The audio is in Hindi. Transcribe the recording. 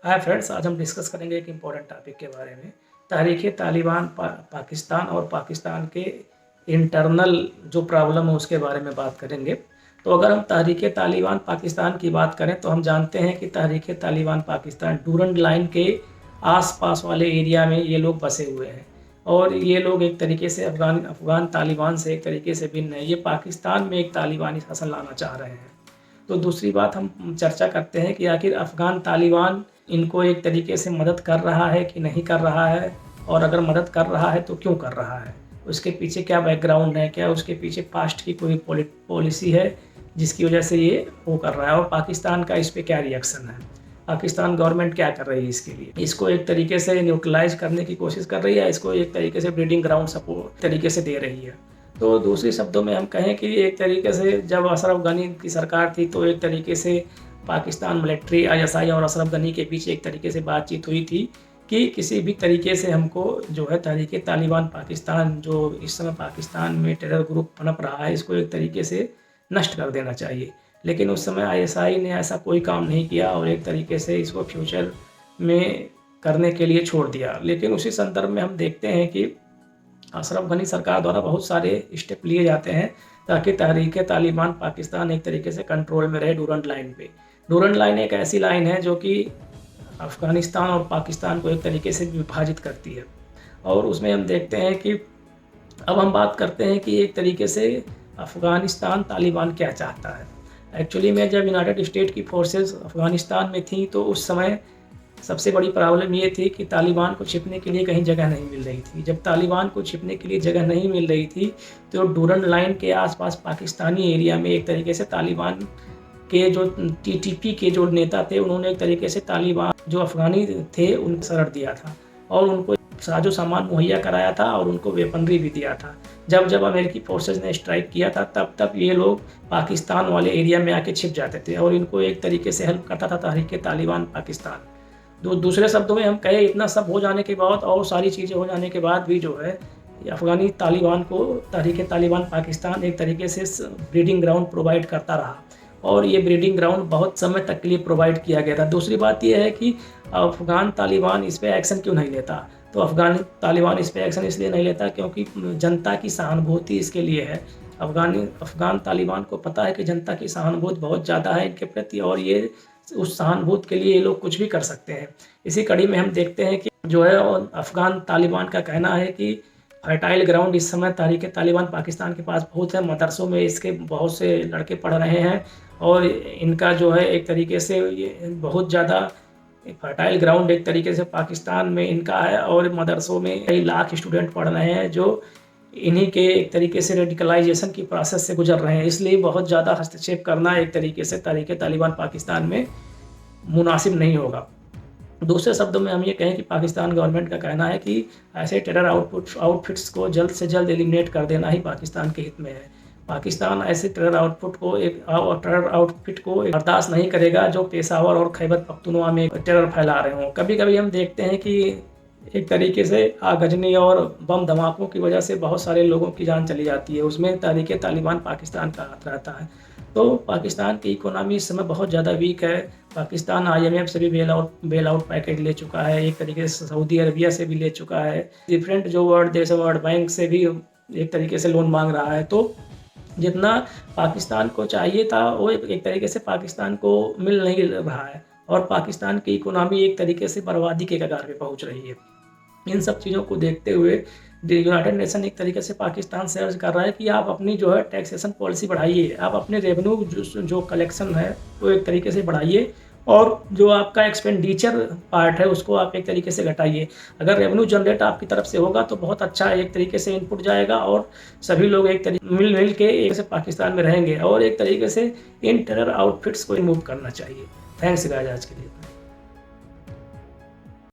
हाय फ्रेंड्स, आज हम डिस्कस करेंगे एक इम्पोर्टेंट टॉपिक के बारे में। तहरीक तालिबान पाकिस्तान और पाकिस्तान के इंटरनल जो प्रॉब्लम है उसके बारे में बात करेंगे। तो अगर हम तहरीक तालिबान पाकिस्तान की बात करें तो हम जानते हैं कि तहरीक तालिबान पाकिस्तान डूरंड लाइन के आसपास वाले एरिया में ये लोग बसे हुए हैं और ये लोग एक तरीके से अफ़गान तालिबान से एक तरीके से भिन्न है। ये पाकिस्तान में एक तालिबानी शासन लाना चाह रहे हैं। तो दूसरी बात हम चर्चा करते हैं कि आखिर अफ़गान तालिबान इनको एक तरीके से मदद कर रहा है कि नहीं कर रहा है, और अगर मदद कर रहा है तो क्यों कर रहा है, उसके पीछे क्या बैकग्राउंड है, क्या उसके पीछे पास्ट की कोई पॉलिसी है जिसकी वजह से ये वो कर रहा है, और पाकिस्तान का इस पर क्या रिएक्शन है, पाकिस्तान गवर्नमेंट क्या कर रही है इसके लिए, इसको एक तरीके से न्यूट्रलाइज करने की कोशिश कर रही है, इसको एक तरीके से ब्रीडिंग ग्राउंड सपोर्ट तरीके से दे रही है। तो दूसरे शब्दों में हम कहें कि एक तरीके से जब अशरफ गनी की सरकार थी तो एक तरीके से पाकिस्तान मिलिट्री आईएसआई और अशरफ गनी के बीच एक तरीके से बातचीत हुई थी कि किसी भी तरीके से हमको जो है तहरीक तालिबान पाकिस्तान जो इस समय पाकिस्तान में टेरर ग्रुप पनप रहा है इसको एक तरीके से नष्ट कर देना चाहिए। लेकिन उस समय आईएसआई ने ऐसा कोई काम नहीं किया और एक तरीके से इसको फ्यूचर में करने के लिए छोड़ दिया। लेकिन उसी संदर्भ में हम देखते हैं कि अशरफ गनी सरकार द्वारा बहुत सारे स्टेप लिए जाते हैं ताकि तहरीक तालिबान पाकिस्तान एक तरीके से कंट्रोल में रहे डूरंड लाइन पे। डूरंड लाइन एक ऐसी लाइन है जो कि अफ़गानिस्तान और पाकिस्तान को एक तरीके से विभाजित करती है, और उसमें हम देखते हैं कि अब हम बात करते हैं कि एक तरीके से अफ़गानिस्तान तालिबान क्या चाहता है। एक्चुअली में जब यूनाइटेड स्टेट की फोर्सेस अफ़गानिस्तान में थी तो उस समय सबसे बड़ी प्रॉब्लम ये थी कि तालिबान को छिपने के लिए कहीं जगह नहीं मिल रही थी। जब तालिबान को छिपने के लिए जगह नहीं मिल रही थी तो डूरंड लाइन के आसपास पाकिस्तानी एरिया में एक तरीके से तालिबान के जो टीटीपी के जो नेता थे उन्होंने एक तरीके से तालिबान जो अफ़गानी थे उनको शरण दिया था और उनको साजो सामान मुहैया कराया था और उनको वेपनरी भी दिया था। जब जब अमेरिकी फोर्सेज ने स्ट्राइक किया था तब तब ये लोग पाकिस्तान वाले एरिया में आके छिप जाते थे और इनको एक तरीके से हेल्प करता था तहरीक तालिबान पाकिस्तान। दूसरे शब्दों में हम कहें इतना सब हो जाने के बाद और सारी चीज़ें हो जाने के बाद भी जो है अफ़गानी तालिबान को तहरीक तालिबान पाकिस्तान एक तरीके से ब्रीडिंग ग्राउंड प्रोवाइड करता रहा और ये ब्रीडिंग ग्राउंड बहुत समय तक के लिए प्रोवाइड किया गया था। दूसरी बात यह है कि अफ़गान तालिबान इस पर एक्शन क्यों नहीं लेता, तो अफ़गान तालिबान इस पर एक्शन इसलिए नहीं लेता क्योंकि जनता की सहानुभूति इसके लिए है। अफ़गान तालिबान को पता है कि जनता की सहानुभूति बहुत ज़्यादा है इनके प्रति और ये उस सहानुभूति के लिए ये लोग कुछ भी कर सकते हैं। इसी कड़ी में हम देखते हैं कि जो है अफ़गान तालिबान का कहना है कि फर्टाइल ग्राउंड इस समय तहरीक तालिबान पाकिस्तान के पास बहुत है। मदरसों में इसके बहुत से लड़के पढ़ रहे हैं और इनका जो है एक तरीके से ये बहुत ज़्यादा फर्टाइल ग्राउंड एक तरीके से पाकिस्तान में इनका है और मदरसों में कई लाख स्टूडेंट पढ़ रहे हैं जो इन्हीं के एक तरीके से रेडिकलाइजेशन की प्रोसेस से गुजर रहे हैं। इसलिए बहुत ज़्यादा हस्तक्षेप करना एक तरीके से तहरीक तालिबान पाकिस्तान में मुनासिब नहीं होगा। दूसरे शब्दों में हम ये कहें कि पाकिस्तान गवर्नमेंट का कहना है कि ऐसे टेरर आउटफिट्स को जल्द से जल्द एलिमिनेट कर देना ही पाकिस्तान के हित में है। पाकिस्तान ऐसे टेरर आउटफिट को बर्दाश्त नहीं करेगा जो पेशावर और खैबर पख्तूनख्वा में टेरर फैला रहे हों। कभी कभी हम देखते हैं कि एक तरीके से आगजनी और बम धमाकों की वजह से बहुत सारे लोगों की जान चली जाती है, उसमें तहरीक तालिबान पाकिस्तान का हाथ रहता है। तो पाकिस्तान की इकोनॉमी इस समय बहुत ज़्यादा वीक है। पाकिस्तान आईएमएफ से भी बेल आउट पैकेज ले चुका है, एक तरीके से सऊदी अरबिया से भी ले चुका है, डिफरेंट जो वर्ल्ड बैंक से भी एक तरीके से लोन मांग रहा है। तो जितना पाकिस्तान को चाहिए था वो एक तरीके से पाकिस्तान को मिल नहीं रहा है और पाकिस्तान की इकोनॉमी एक तरीके से बर्बादी के कगार पे पहुंच रही है। इन सब चीज़ों को देखते हुए यूनाइटेड नेशन एक तरीके से पाकिस्तान से अर्ज कर रहा है कि आप अपनी जो है टैक्सेशन पॉलिसी बढ़ाइए, आप अपने रेवेन्यू जो कलेक्शन है वो एक तरीके से बढ़ाइए और जो आपका एक्सपेंडिचर पार्ट है उसको आप एक तरीके से घटाइए। अगर रेवेन्यू जनरेट आपकी तरफ से होगा तो बहुत अच्छा एक तरीके से इनपुट जाएगा और सभी लोग एक तरीके मिल के एक से पाकिस्तान में रहेंगे और एक तरीके से इन टेरर आउटफिट्स को रिमूव करना चाहिए। थैंक्स गाइस आज के लिए।